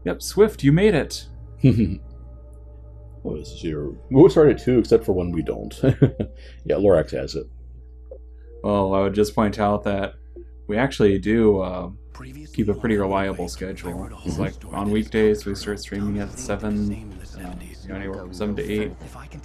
Yep, Swift, you made it. What is this here? We always start at 2, except for when we don't. Yeah, Lorax has it. Well, I would just point out that we actually do keep a pretty reliable schedule. It's like on weekdays we start streaming at 7, anywhere from 7 to 8.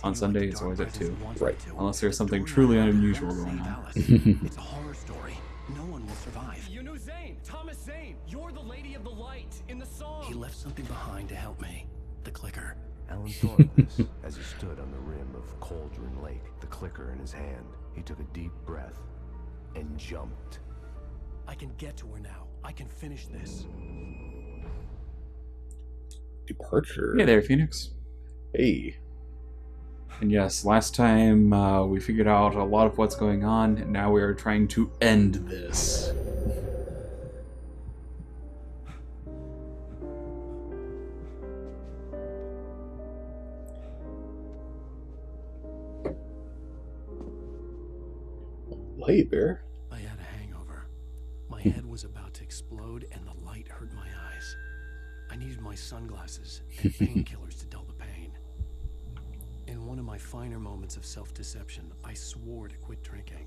On Sunday it's always at 2. Right. Unless there's something truly unusual going on. It's a horror story. No one will survive. You know Zane, Thomas Zane. You're the lady of the light in the song. He left something behind to help me. The clicker. Alan thought of this as he stood on the rim of Cauldron Lake, the clicker in his hand. He took a deep breath and jumped. I can get to her now. I can finish this. Departure. Hey there, Phoenix. Hey. And yes, last time we figured out a lot of what's going on, and now we are trying to end this. Hey, Bear. I had a hangover. My head was about to explode and the light hurt my eyes. I needed my sunglasses and painkillers to dull the pain. In one of my finer moments of self-deception, I swore to quit drinking.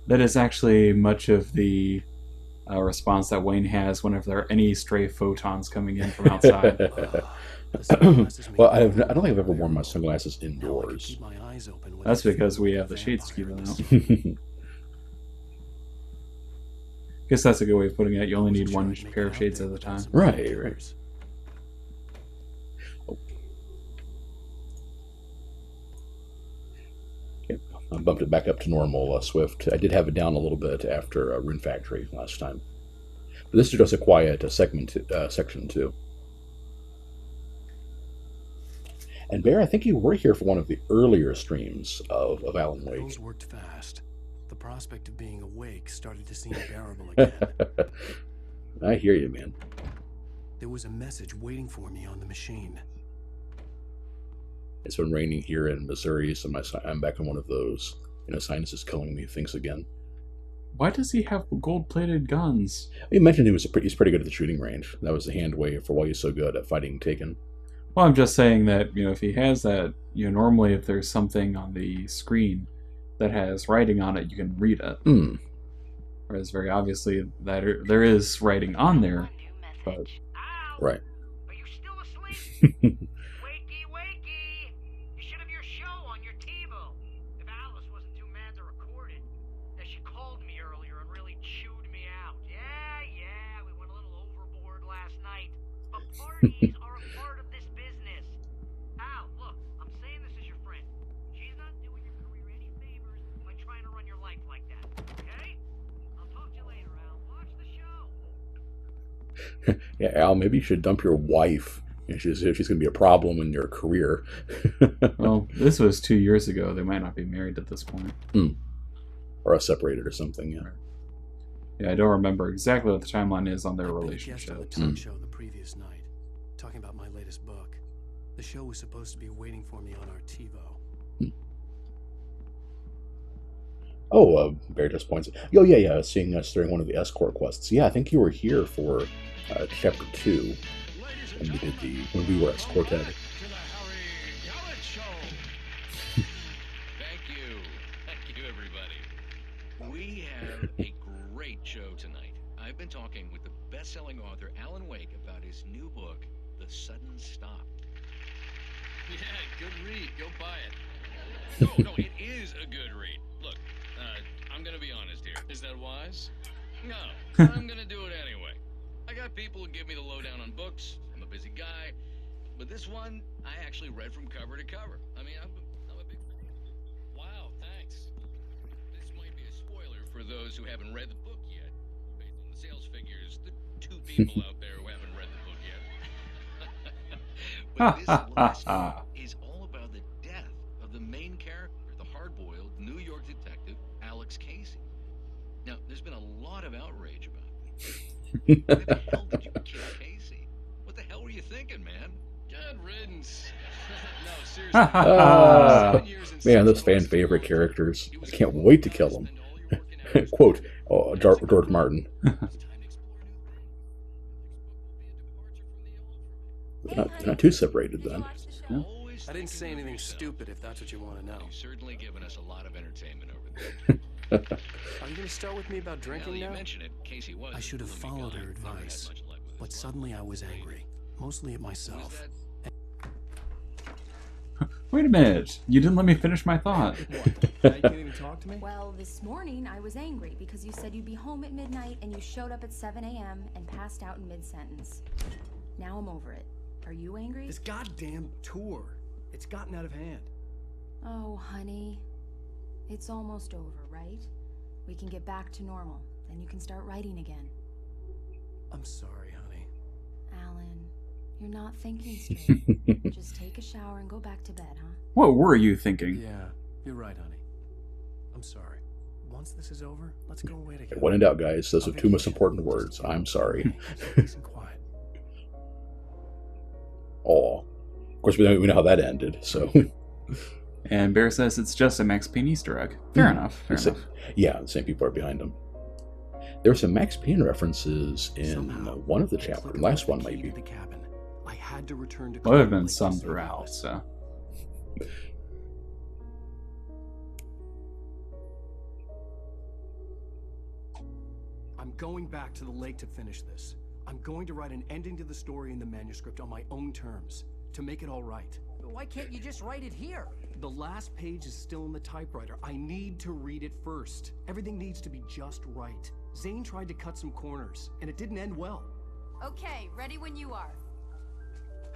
That is actually much of the response that Wayne has whenever there are any stray photons coming in from outside. Well, I don't think I've ever worn my sunglasses indoors. That's because we have the shades to keep them out. Guess that's a good way of putting it. You only need one pair of shades at a time. Right, right. Oh. Okay. I bumped it back up to normal, Swift. I did have it down a little bit after Rune Factory last time. But this is just a quiet section, too. And Bear, I think you were here for one of the earlier streams of Alan Wake. Those worked fast. The prospect of being awake started to seem bearable again. I hear you, man. There was a message waiting for me on the machine. It's been raining here in Missouri, so I'm back on one of those. Sinus is killing me things again. Why does he have gold-plated guns? You mentioned he's pretty good at the shooting range. That was the hand wave for why he's so good at fighting Taken. Well, I'm just saying that, if he has that, normally if there's something on the screen that has writing on it, you can read it. Whereas very obviously that there is writing on there, but... Right. Are you still asleep? Wakey, wakey! You should have your show on your TiVo. If Alice wasn't too mad to record it. She called me earlier and really chewed me out. Yeah, we went a little overboard last night. But parties are a part of this business. Al, look, I'm saying this as your friend. She's not doing your career any favors by trying to run your life like that, okay? I'll talk to you later, Al. Watch the show. Yeah, Al, maybe you should dump your wife. She's going to be a problem in your career. Well, this was 2 years ago. They might not be married at this point. Or separated or something, yeah. Yeah, I don't remember exactly what the timeline is on their relationship. I guest on the talk show the previous night, talking about my latest book. The show was supposed to be waiting for me on our TiVo. Oh, Bear just points. Oh, yeah, seeing us during one of the escort quests. Yeah, I think you were here for chapter 2 when we were escorted. Thank you, everybody. We have a great show tonight. I've been talking with the best-selling author Alan Wake about his new book, The Sudden Stop. Yeah, good read. Go buy it. No, it is a good read. Look, I'm gonna be honest here. Is that wise? No, I'm gonna do it anyway. I got people who give me the lowdown on books. I'm a busy guy. But this one, I actually read from cover to cover. I mean, I'm a big fan. Wow, thanks. This might be a spoiler for those who haven't read the book yet. Based on the sales figures, the 2 people out there who haven't read the book yet. But this last one is all about the death of the main character, the hard-boiled New York detective, Alex Casey. Now, there's been a lot of outrage about this. Why the hell did you kill Casey? What the hell were you thinking, man? Good riddance. No, seriously. Man, those fan favorite characters. I can't wait to kill them. Quote, George Martin. They're not too separated then. Yeah. I didn't say anything stupid, if that's what you want to know. You've certainly given us a lot of entertainment over there. Are you going to start with me about Now drinking that you now? mention it, Casey was I should have a gloomy followed guy. her Never had advice, much luck with his but wife. suddenly I was angry, mostly at myself. Wait a minute. You didn't let me finish my thought. Now you can't even talk to me? Well, this morning I was angry because you said you'd be home at midnight and you showed up at 7 a.m. and passed out in mid-sentence. Now I'm over it. Are you angry? This goddamn tour. It's gotten out of hand. Oh, honey. It's almost over, right? We can get back to normal. Then you can start writing again. I'm sorry, honey. Alan, you're not thinking straight. Just take a shower and go back to bed, huh? What were you thinking? Yeah, you're right, honey. I'm sorry. Once this is over, let's go away together. When in doubt, guys, those I'll are get two you most shit. important Just words. keep I'm it sorry. nice and quiet. Oh, of course, we know how that ended. So, And Bear says it's just a Max Payne Easter egg. Fair enough. Fair So- enough. yeah, the same people are behind him. There were some Max Payne references in Somehow, one of the the chapters. clicker Last was one, the key maybe. to the cabin. I had to return to Well, there have Clear been Lake some to save throughout, Alice. so. I'm going back to the lake to finish this. I'm going to write an ending to the story in the manuscript on my own terms, to make it all right. Why can't you just write it here? The last page is still in the typewriter. I need to read it first. Everything needs to be just right. Zane tried to cut some corners, and it didn't end well. Okay, ready when you are.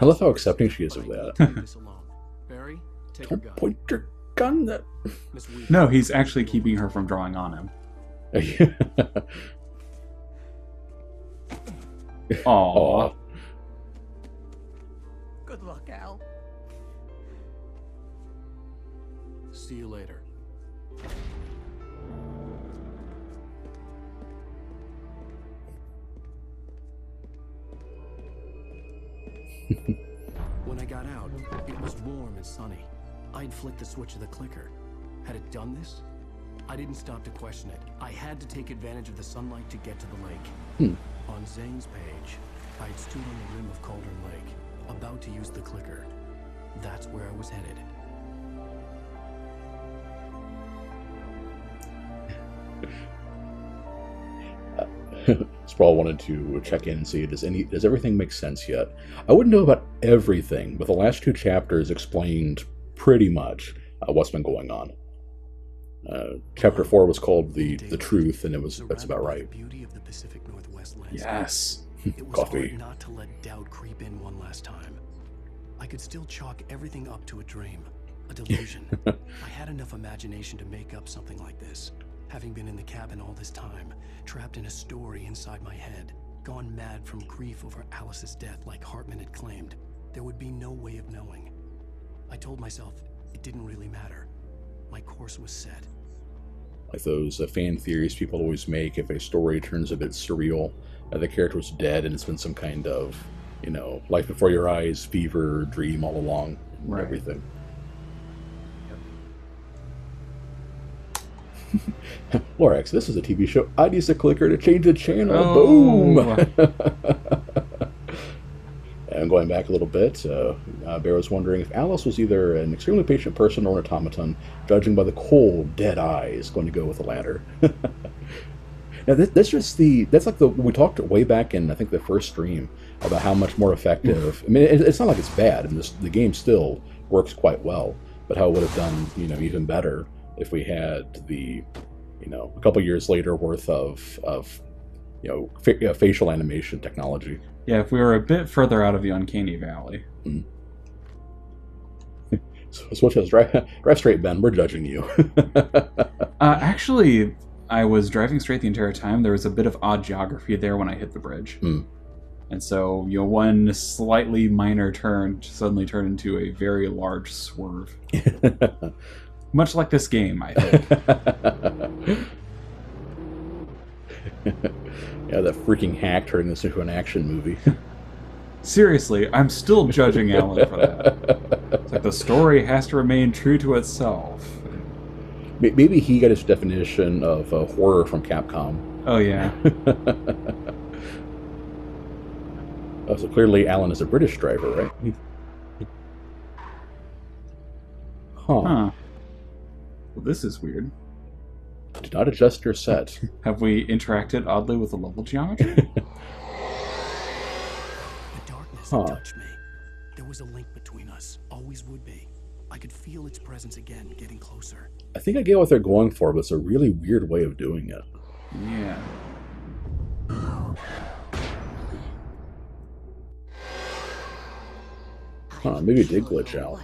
I love how accepting she is But of I need that. to do this alone. Barry, take your Don't gun. point your gun at. Miss Weaver, No, he's actually keeping her from drawing on him. Aww. Aw. Good luck, Al. see you later. When I got out, it was warm and sunny. I'd flicked the switch of the clicker. Had it done this? I didn't stop to question it. I had to take advantage of the sunlight to get to the lake. On Zane's page, I'd stood on the rim of Cauldron Lake, about to use the clicker. That's where I was headed. Sproul wanted to check in and see does everything make sense yet. I wouldn't know about everything, but the last two chapters explained pretty much what's been going on. Chapter 4 was called the Truth, and that's about right. The beauty of the Pacific Northwest landscape. Yes. It was Coffee. hard not to let doubt creep in one last time. I could still chalk everything up to a dream, a delusion. I had enough imagination to make up something like this. Having been in the cabin all this time, trapped in a story inside my head, gone mad from grief over Alice's death like Hartman had claimed, there would be no way of knowing. I told myself it didn't really matter. My course was set. Like those fan theories people always make, if a story turns a bit surreal, the character's dead and it's been some kind of, life before your eyes, fever, dream all along, and Right. everything. Lorax, this is a TV show. I'd use a clicker to change the channel. Oh. Boom! And going back a little bit, Bear was wondering if Alice was either an extremely patient person or an automaton, judging by the cold, dead eyes. Going to go with the latter. Now, that's like we talked way back in, I think, the first stream about how much more effective. I mean, it's not like it's bad, and the game still works quite well, but how it would have done, even better if we had the, a couple years later worth of facial animation technology. Yeah, if we were a bit further out of the Uncanny Valley. So Switch has drive straight, Ben. We're judging you. Actually, I was driving straight the entire time. There was a bit of odd geography there when I hit the bridge. And so, one slightly minor turn suddenly turned into a very large swerve. Much like this game, I think. Yeah, that freaking hack turning this into an action movie. Seriously, I'm still judging Alan for that. It's like the story has to remain true to itself. Maybe he got his definition of horror from Capcom. Oh, yeah. Oh, so clearly Alan is a British driver, right? Huh. Huh. Well, this is weird. Do not adjust your set. Have we interacted oddly with the level geometry? The darkness Huh. had touched me. There was a link between us. Always would be. I could feel its presence again, getting closer. I think I get what they're going for, but it's a really weird way of doing it. Yeah. Huh, maybe it did glitch out.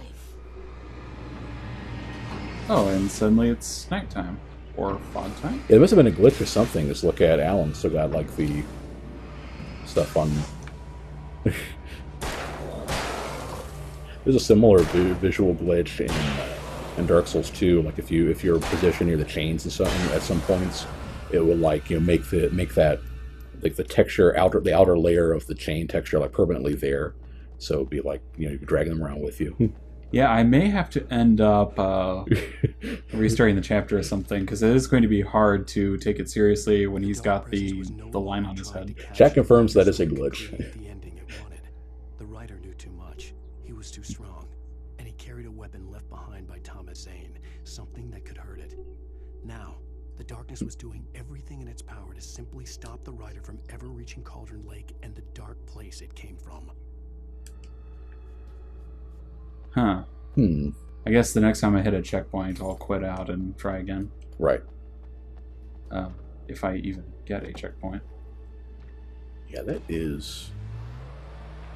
Oh, and suddenly it's nighttime. Or fog time? It must have been a glitch or something. Just look at Alan still got like the stuff on. There's a similar visual glitch in Dark Souls 2. Like if you're positioned near the chains and something at some points, it will like make that like the texture the outer layer of the chain texture like permanently there. So it'd be like you can drag them around with you. Yeah, I may have to end up restarting the chapter or something, because it is going to be hard to take it seriously when he's got the line on his head. Chat confirms that is a glitch. The ending it wanted. The writer knew too much. He was too strong, and he carried a weapon left behind by Thomas Zane, something that could hurt it. Now, the darkness was doing everything in its power to simply stop the writer from ever reaching Cauldron Lake and the dark place it came from. Huh. Hmm. I guess the next time I hit a checkpoint, I'll quit out and try again. Right. If I even get a checkpoint. Yeah, that is.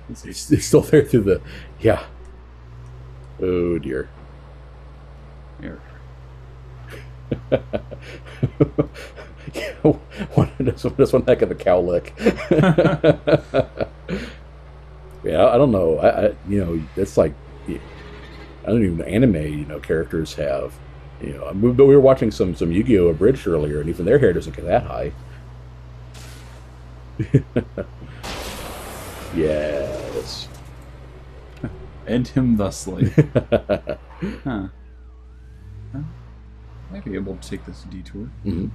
It's still there through the. Yeah. Oh dear. Here. That's one heck of a cow lick. Yeah, I don't know. It's like. I don't even know, anime, characters have, but we were watching some Yu-Gi-Oh! Abridged earlier, and even their hair doesn't get that high. Yes. End him thusly. Huh. Might be able to take this detour. Mm-hmm.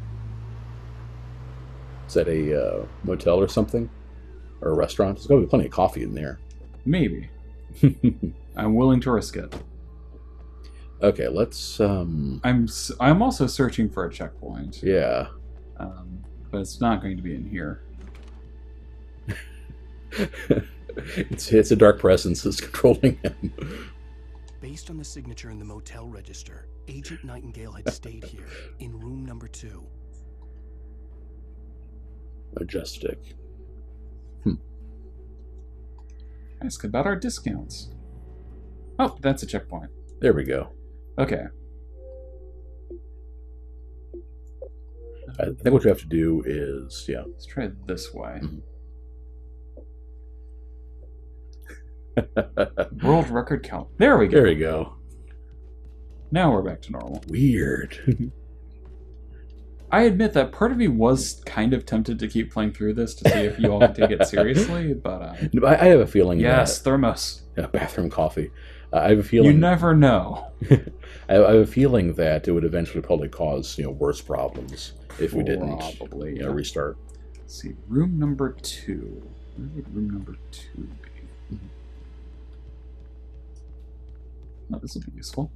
Is that a motel or something? Or a restaurant? There's got to be plenty of coffee in there. Maybe. I'm willing to risk it. Okay, let's. I'm also searching for a checkpoint. Yeah. But it's not going to be in here. It's a dark presence that's controlling him. Based on the signature in the motel register, Agent Nightingale had stayed here, in room number 2. Majestic. Ask about our discounts. Oh, that's a checkpoint. There we go. Okay. I think what you have to do is, Let's try it this way. World record count. There we go. There we go. Now we're back to normal. Weird. I admit that part of me was kind of tempted to keep playing through this to see if you all could take it seriously, but... I have a feeling yes, that... thermos. Bathroom coffee. I have a feeling... You never know. I have a feeling that it would eventually probably cause, worse problems if we didn't restart. Let's see, room number 2. Where would room number 2 be? Oh, this will be useful.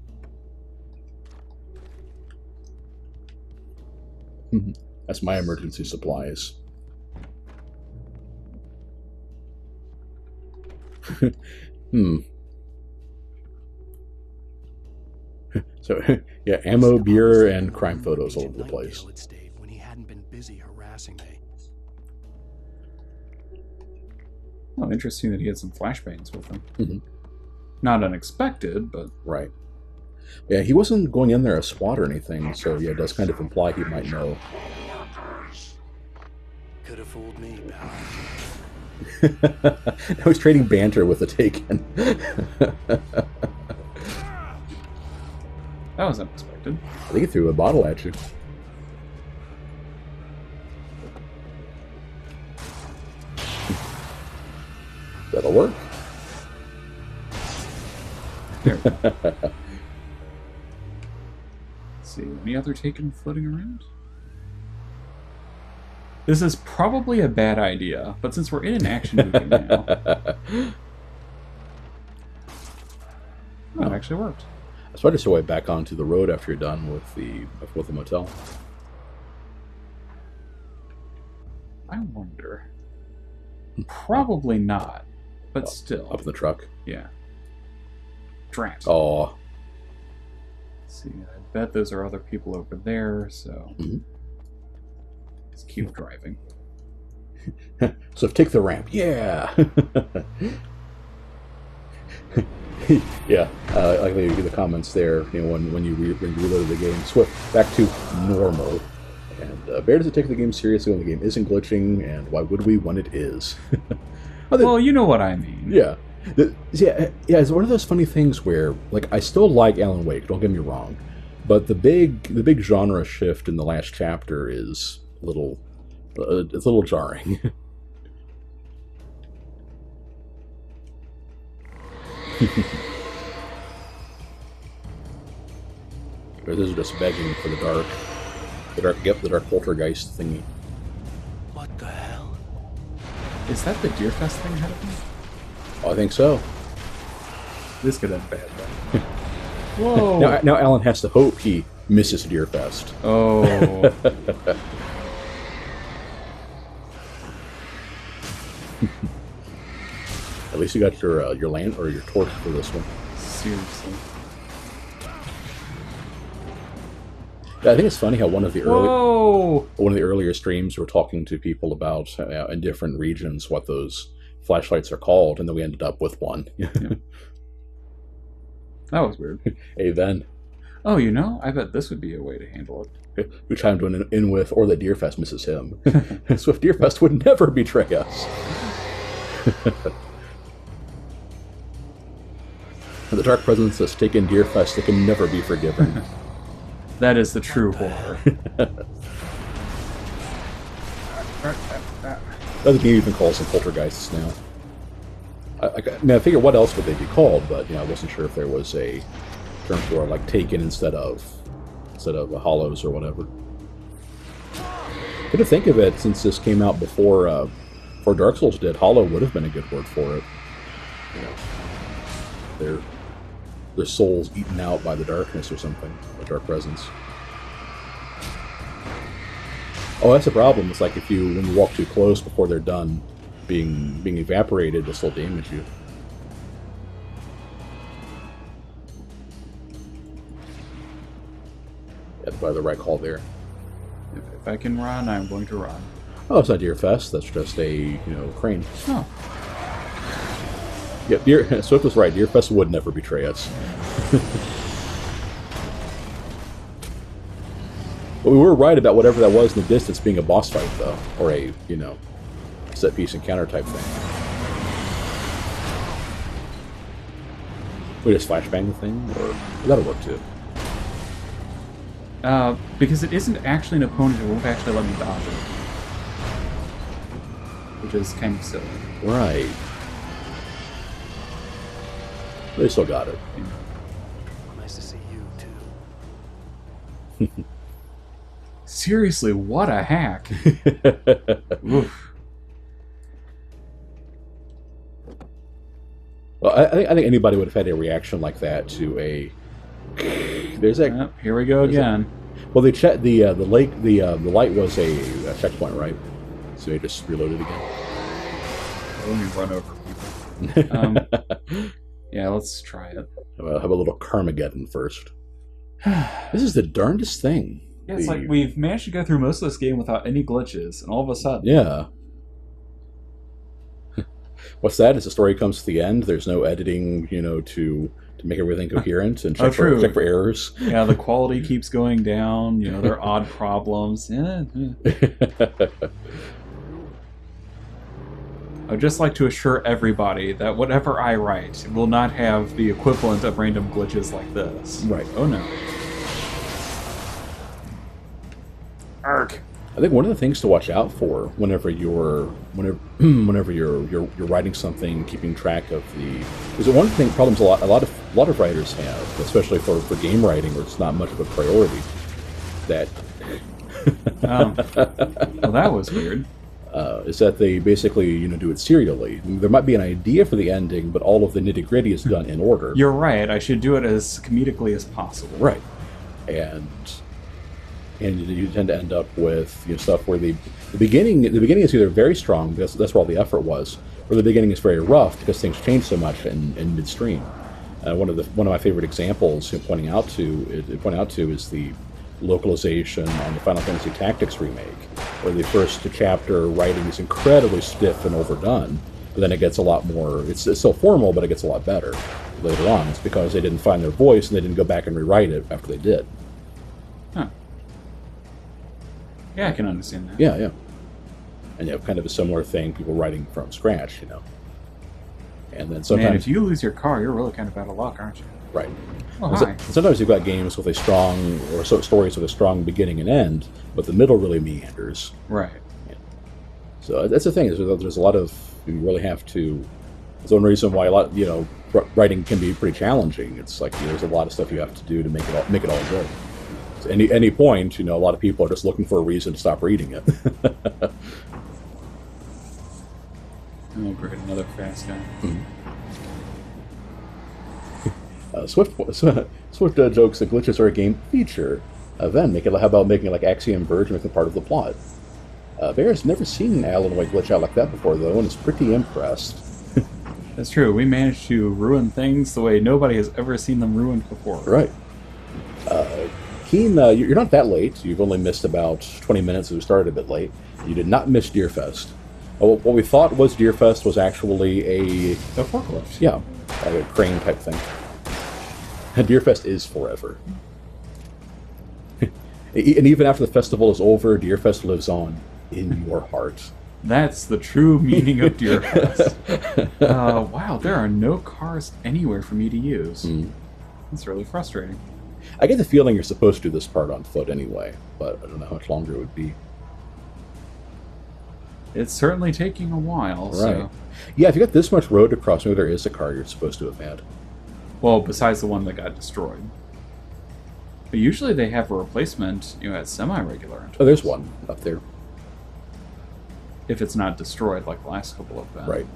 That's my emergency supplies. So, yeah, ammo, beer, and crime photos all over the place. Had stayed when he hadn't been busy harassing me. Oh, interesting that he had some flashbangs with him. Not unexpected, but... Right. Yeah, he wasn't going in there as SWAT or anything, so yeah, it does kind of imply he might know. Could have fooled me, pal. Now he's trading banter with the Taken. That was unexpected. I think he threw a bottle at you. That'll work. There we go. Let's see, any other Taken floating around? This is probably a bad idea, but since we're in an action movie now, it actually worked. I suppose just your way back onto the road after you're done with the motel. I wonder. Probably not, but still. Up in the truck. Yeah. Drat. Oh. Let's see, I bet those are other people over there, so let's keep driving. So take the ramp. Yeah. Yeah. Like the comments there. You know, when you reloaded the game, Swift back to normal. And Bear doesn't take the game seriously when the game isn't glitching, and why would we when it is? Well, you know what I mean. Yeah. Yeah, it's one of those funny things where, like, I still like Alan Wake, don't get me wrong, but the big genre shift in the last chapter is it's a little jarring. This is just begging for the dark poltergeist thingy. What the hell? Is that the Deerfest thing ahead of me? Oh, I think so. This could end bad, though. Whoa! Now Alan has to hope he misses Deerfest. Oh. At least you got your land or your torch for this one. Seriously. Yeah, I think it's funny how one of the Whoa! earlier streams were talking to people about in different regions what those flashlights are called, and then we ended up with one. Yeah. That was weird. Hey, then. Oh, you know, I bet this would be a way to handle it. We chimed in with, or that Deerfest misses him. Swift Deerfest would never betray us. The dark presence that's taken Deerfest, they can never be forgiven. That is the true horror. The game even calls them poltergeists now. I figure what else would they be called, but I wasn't sure if there was a term for like taken instead of hollows or whatever. But to think of it, since this came out before Dark Souls did, hollow would have been a good word for it. Their souls eaten out by the darkness or something, the dark presence. Oh, that's the problem. It's like when you walk too close before they're done being evaporated, they'll still damage you. That's probably the right call there. If I can run, I'm going to run. Oh, it's not Deerfest. That's just a crane. Oh. Yeah, Swift was right. Deerfest would never betray us. But we were right about whatever that was in the distance being a boss fight, though, or a set piece encounter type thing. We just flashbang the thing, or that'll work too. Because it isn't actually an opponent, it won't actually let me dodge it. Which is kind of silly. Right. They still got it. Yeah. Nice to see you, too. Seriously, what a hack. Oof. Well, I think anybody would have had a reaction like that to a. There's that. Yep, here we go again. Well, they checked the lake. The light was a checkpoint, right? So they just reloaded again. Let me run over people. Yeah, let's try it. Have a little Carmageddon first. This is the darndest thing. Yeah, it's like we've managed to go through most of this game without any glitches, and all of a sudden... Yeah. What's that? As the story comes to the end, there's no editing, to make everything coherent and check for errors. Yeah, the quality keeps going down. There are odd problems. Yeah. I'd just like to assure everybody that whatever I write will not have the equivalent of random glitches like this. Right. Oh no. Ark. I think one of the things to watch out for whenever you're writing something, keeping track of there's one thing problems a lot of writers have, especially for game writing where it's not much of a priority, that Oh, well, that was weird. Is that they basically do it serially. I mean, there might be an idea for the ending, but all of the nitty gritty is done in order. You're right. I should do it as comedically as possible. Right, and you tend to end up with stuff where the beginning is either very strong because that's where all the effort was, or the beginning is very rough because things change so much in midstream. One of my favorite examples pointing out to is the localization on the Final Fantasy Tactics remake, where the first chapter writing is incredibly stiff and overdone, but then it gets a lot more. It's still formal, but it gets a lot better later on. It's because they didn't find their voice and they didn't go back and rewrite it after they did. Huh. Yeah, I can understand that. Yeah. And you have kind of a similar thing, people writing from scratch, And then sometimes, Man, if you lose your car, you're really kind of out of luck, aren't you? right. Oh, And hi. sometimes you've got games with stories with a strong beginning and end, but the middle really meanders. Right. So that's the thing. There's a lot of you really have to. That's one reason why a lot writing can be pretty challenging. It's like there's a lot of stuff you have to do to make it all good. So any point, a lot of people are just looking for a reason to stop reading it. Oh, great, another fast guy. Swift jokes that glitches are a game feature. Then how about making it like Axiom Verge, making it part of the plot? Bear's never seen Alan Wake glitch out like that before, though, and is pretty impressed. That's true. We managed to ruin things the way nobody has ever seen them ruined before. Right. Keen, you're not that late. You've only missed about 20 minutes, as we started a bit late. You did not miss Deerfest. What we thought was Deerfest was actually a forklift. Yeah, like a crane type thing. Deerfest is forever. And even after the festival is over, Deerfest lives on in your heart. That's the true meaning of Deerfest. Wow, there are no cars anywhere for me to use. That's really frustrating. I get the feeling you're supposed to do this part on foot anyway, but I don't know how much longer it would be. It's certainly taking a while, Right. so... Yeah, if you got this much road to cross, maybe there is a car you're supposed to have had. Well, besides the one that got destroyed. But usually they have a replacement, at semi-regular intervals. Oh, there's one up there. If it's not destroyed like the last couple of them. Right.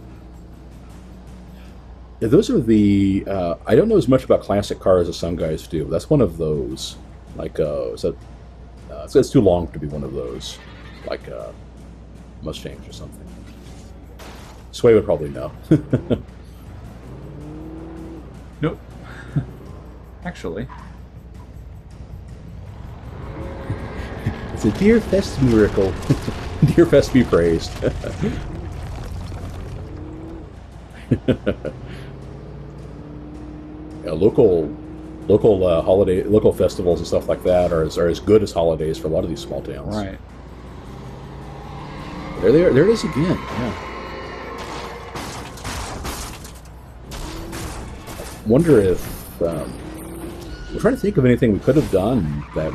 Yeah, those are the... I don't know as much about classic cars as some guys do. That's one of those. Like, it's too long to be one of those. Like, Mustangs or something. Sway would probably know. Nope. Actually. It's a Deerfest miracle. Deerfest be praised. Yeah, local festivals and stuff like that are as good as holidays for a lot of these small towns. Right. There it is again. Yeah. Wonder if we're trying to think of anything we could have done that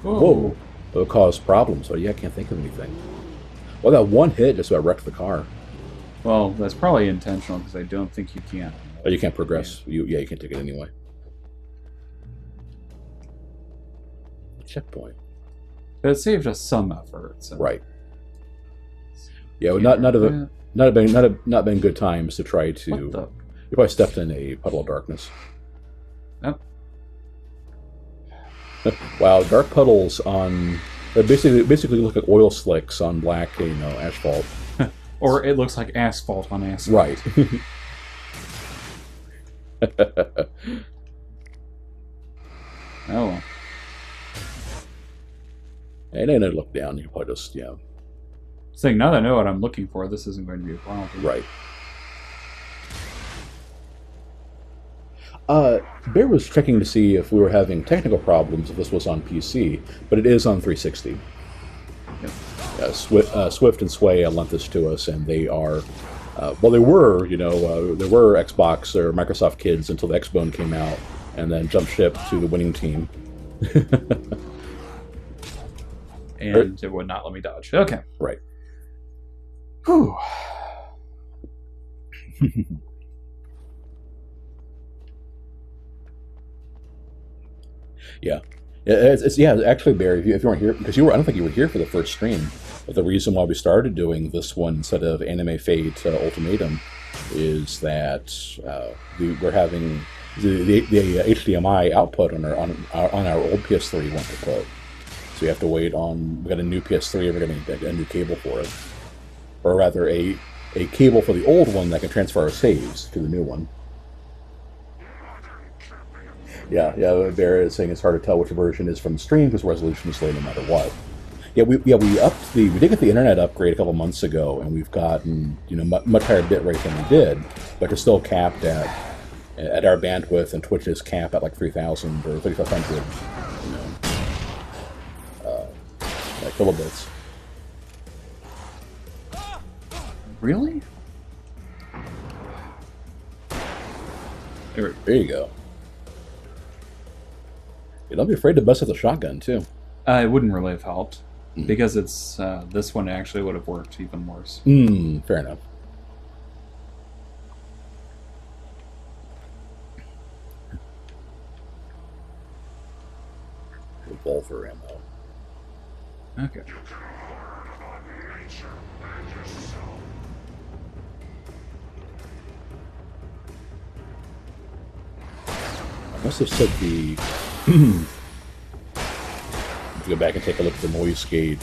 would cause problems. So yeah, I can't think of anything. Well, that one hit just about wrecked the car. Well, that's probably intentional because I don't think you can. Oh, you can't progress. You can't take it anyway. Checkpoint. But it saved us some effort. So. Right. Yeah, well, not been good times to try to. What the? You probably stepped in a puddle of darkness. Yep. Wow, dark puddles on basically look like oil slicks on black, asphalt. Or it looks like asphalt on asphalt. Right. Oh. And then I look down, you probably just Saying now that I know what I'm looking for, this isn't going to be a problem. Right. Bear was checking to see if we were having technical problems if this was on PC, but it is on 360. Yep. Swift and Sway lent this to us, and they are, they were Xbox or Microsoft kids until the Xbone came out, and then jumped ship to the winning team. And it would not let me dodge. Okay. Right. Whew. Yeah. Yeah, actually, Barry, if you weren't here, because I don't think you were here for the first stream. But the reason why we started doing this one instead of Anime Fate Ultimatum is that we're having the HDMI output on our old PS3 went kaput. So we have to wait on. We got a new PS3, and we're going to get a new cable for it, or rather, a cable for the old one that can transfer our saves to the new one. Yeah, Bear is saying it's hard to tell which version is from the stream because resolution is low no matter what. We did get the internet upgrade a couple months ago, and we've gotten much higher bit rate than we did, but it's still capped at our bandwidth, and Twitch is capped at like 3,000 or 3,500 kilobits. Really? There you go. Yeah, don't be afraid to bust out the shotgun too. It wouldn't really have helped. Because it's this one actually would have worked even worse. Fair enough. Revolver ammo. Okay. I must have said the. Go back and take a look at the noise gate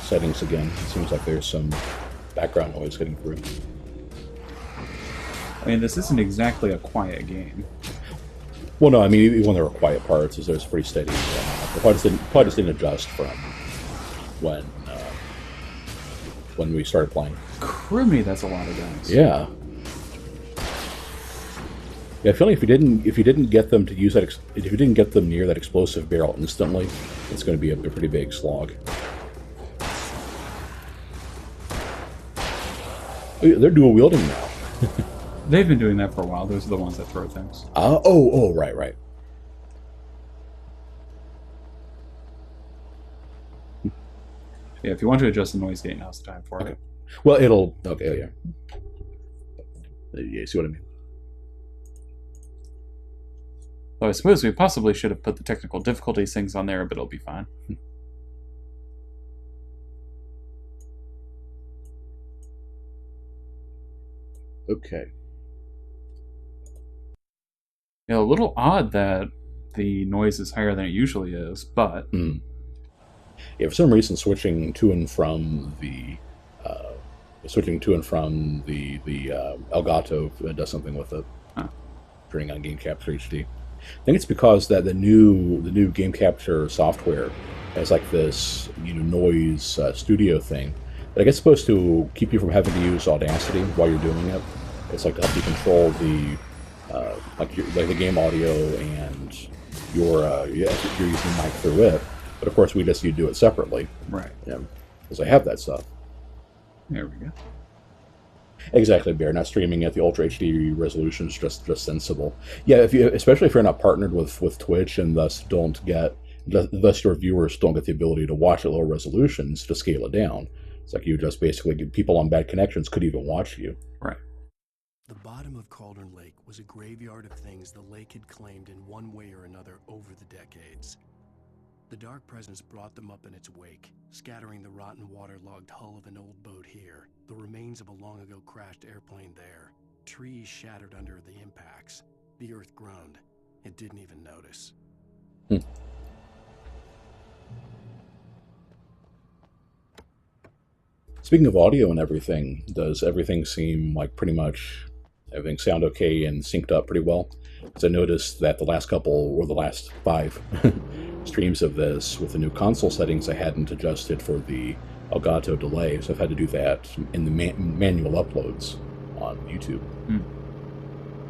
settings again. It seems like there's some background noise getting through. I mean, this isn't exactly a quiet game. Well, no, I mean, even when there were quiet parts, there's pretty steady. The parts didn't adjust from when we started playing. Criminy, that's a lot of guns. Yeah. Yeah, I feel like if you didn't get them to use that, if you didn't get them near that explosive barrel instantly, it's going to be a pretty big slog. Oh, they're dual wielding now. They've been doing that for a while. Those are the ones that throw things. Right. Yeah, if you want to adjust the noise gate, now's the time for it. Well, yeah. Yeah, see what I mean? Well, I suppose we possibly should have put the technical difficulties things on there, but it'll be fine. Okay. Yeah, a little odd that the noise is higher than it usually is, but... Yeah, for some reason, switching to and from the Elgato does something with it. Turning on Game Capture HD. I think it's because that the new Game Capture software has like this noise studio thing that I guess is supposed to keep you from having to use Audacity while you're doing it. It's like to help you control the like the game audio and you're using the mic through it. But of course, we just need to do it separately. Right. Yeah, because I have that stuff. There we go. Exactly, Bear. Not streaming at the Ultra HD resolution is just sensible. Yeah, especially if you're not partnered with Twitch and thus your viewers don't get the ability to watch at lower resolutions to scale it down. It's like you just basically people on bad connections could even watch you. Right. The bottom of Cauldron Lake was a graveyard of things the lake had claimed in one way or another over the decades. The dark presence brought them up in its wake, scattering the rotten waterlogged hull of an old boat here, the remains of a long-ago crashed airplane there, trees shattered under the impacts. The earth groaned. It didn't even notice. Speaking of audio and everything, does everything seem like pretty much everything sound okay and synced up pretty well? Because I noticed that the last 5 streams of this with the new console settings, I hadn't adjusted for the Elgato delay, so I've had to do that in the manual uploads on YouTube,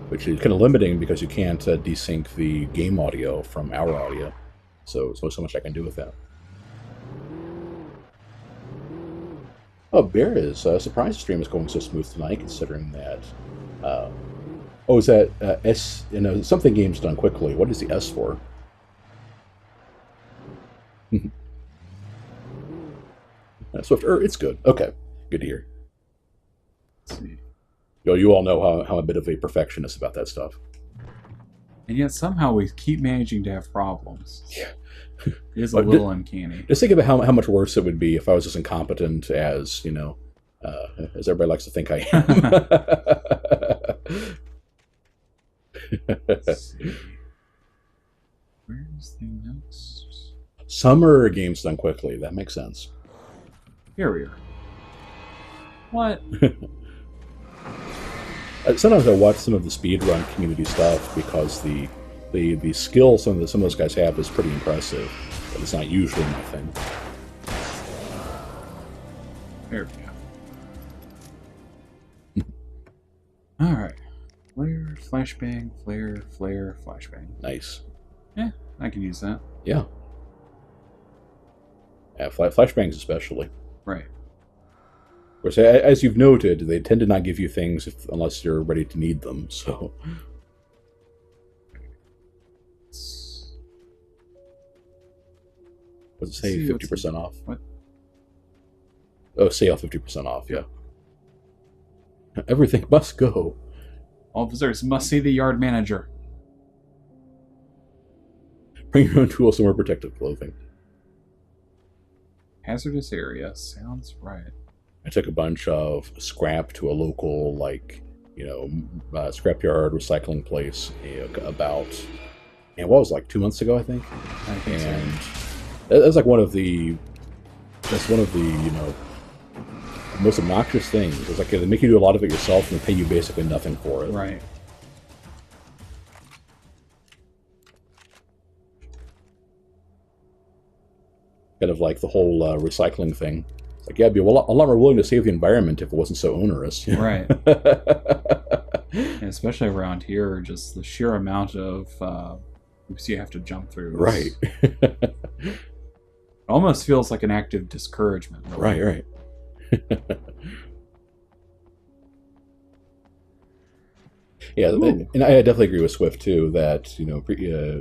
which is kind of limiting because you can't desync the game audio from our audio. So much I can do with that. Oh, Bear is surprised the stream is going so smooth tonight, considering that. Is that S? Something game's done quickly. What is the S for? Swift. It's good. Okay, good to hear. Let's see. You all know how I'm a bit of a perfectionist about that stuff. And yet somehow we keep managing to have problems. Yeah. It is a little uncanny. Just think about how much worse it would be if I was as incompetent as, as everybody likes to think I am. Let's see. Where's the next? Summer games done quickly. That makes sense. Here we are. What? Sometimes I watch some of the speedrun community stuff because the skill some of those guys have is pretty impressive, but it's not usually my thing. There we go. Alright. Flare, flashbang, flare, flashbang. Nice. Yeah, I can use that. Yeah. Yeah, flashbangs especially. Right. Of course, as you've noted, they tend to not give you things unless you're ready to need them, so... What does it say? 50% off? What? Oh, sale 50% off, yeah. Everything must go. All visitors must see the yard manager. Bring your own tools and wear protective clothing. Hazardous area. Sounds right. I took a bunch of scrap to a local, scrapyard recycling place about, and what was it, like 2 months ago, I think? I think and so. that's one of the most obnoxious things. It's like they make you do a lot of it yourself and they pay you basically nothing for it. Right. Kind of like the whole recycling thing. It's like, yeah, I'd be a lot more willing to save the environment if it wasn't so onerous. Right. And especially around here, just the sheer amount of hoops you have to jump through. Right. It almost feels like an act of discouragement. Really. Right. Yeah, and I definitely agree with Swift too that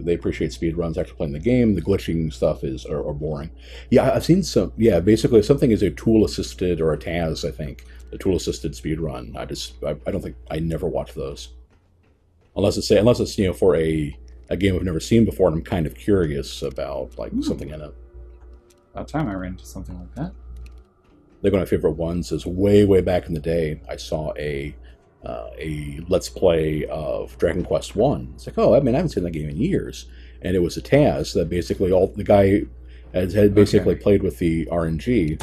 they appreciate speed runs after playing the game. The glitching stuff are boring. Yeah, I've seen some. Yeah, basically, if something is a tool assisted or a TAS, I think a tool assisted speed run. I don't think I never watch those unless it's for a game I've never seen before and I'm kind of curious about something in it. About time I ran into something like that. Like one of my favorite ones is way back in the day. I saw a Let's Play of Dragon Quest 1. It's like, I haven't seen that game in years. And it was a TAS that basically the guy had basically played with the RNG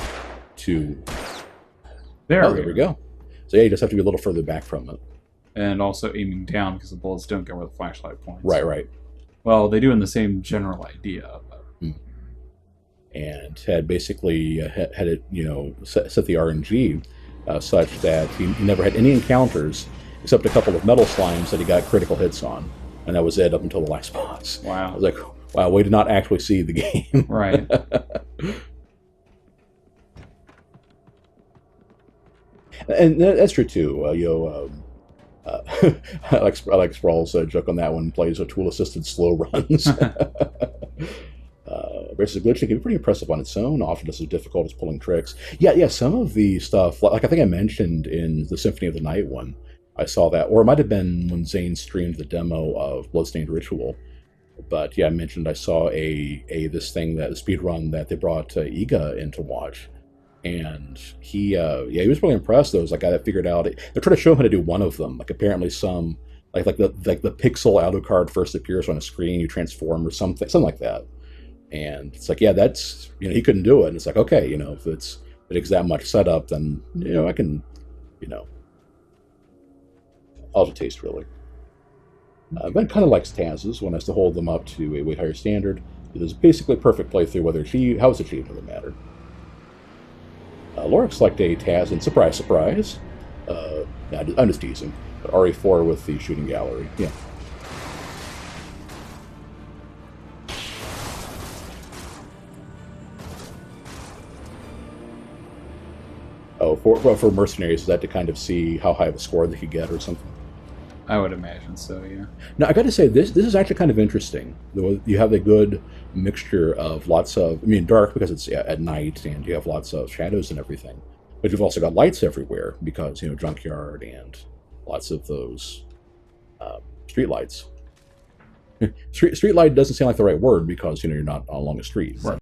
to... There we go. So yeah, you just have to be a little further back from it. And also aiming down because the bullets don't go where the flashlight points. Right. Well, they do in the same general idea. But... And had basically had it, set the RNG such that he never had any encounters except a couple of metal slimes that he got critical hits on. And that was it up until the last boss. Wow. I was like, wow, way to not actually see the game. Right. And that's true too. I like Sprawl's joke on that one. Plays a tool-assisted slow runs. Versus glitching can be pretty impressive on its own, often just as difficult as pulling tricks. Yeah, some of the stuff, like I think I mentioned in the Symphony of the Night one, I saw that, or it might have been when Zane streamed the demo of Bloodstained Ritual. But yeah, I mentioned I saw a speed run that they brought Iga in to watch, and he was really impressed. There was a guy that figured out they're trying to show him how to do one of them. Like apparently some like the pixel auto card first appears on a screen, you transform or something like that. And it's like, yeah, that's, he couldn't do it. And it's like, okay, if it takes that much setup, then, I can, I'll have a taste, really. Ben kind of likes TASs when has to hold them up to a way higher standard. It is basically a perfect playthrough, how it's achieved doesn't matter. Laura selected a TAS, and surprise, I'm just teasing. RE4 with the shooting gallery, yeah. Oh, for mercenaries, is that to kind of see how high of a score they could get or something? I would imagine so, yeah. Now, I got to say, this is actually kind of interesting. You have a good mixture of lots of, dark because it's at night, and you have lots of shadows and everything. But you've also got lights everywhere because, junkyard and lots of those street lights. Street light doesn't sound like the right word because you're not along a street. Right.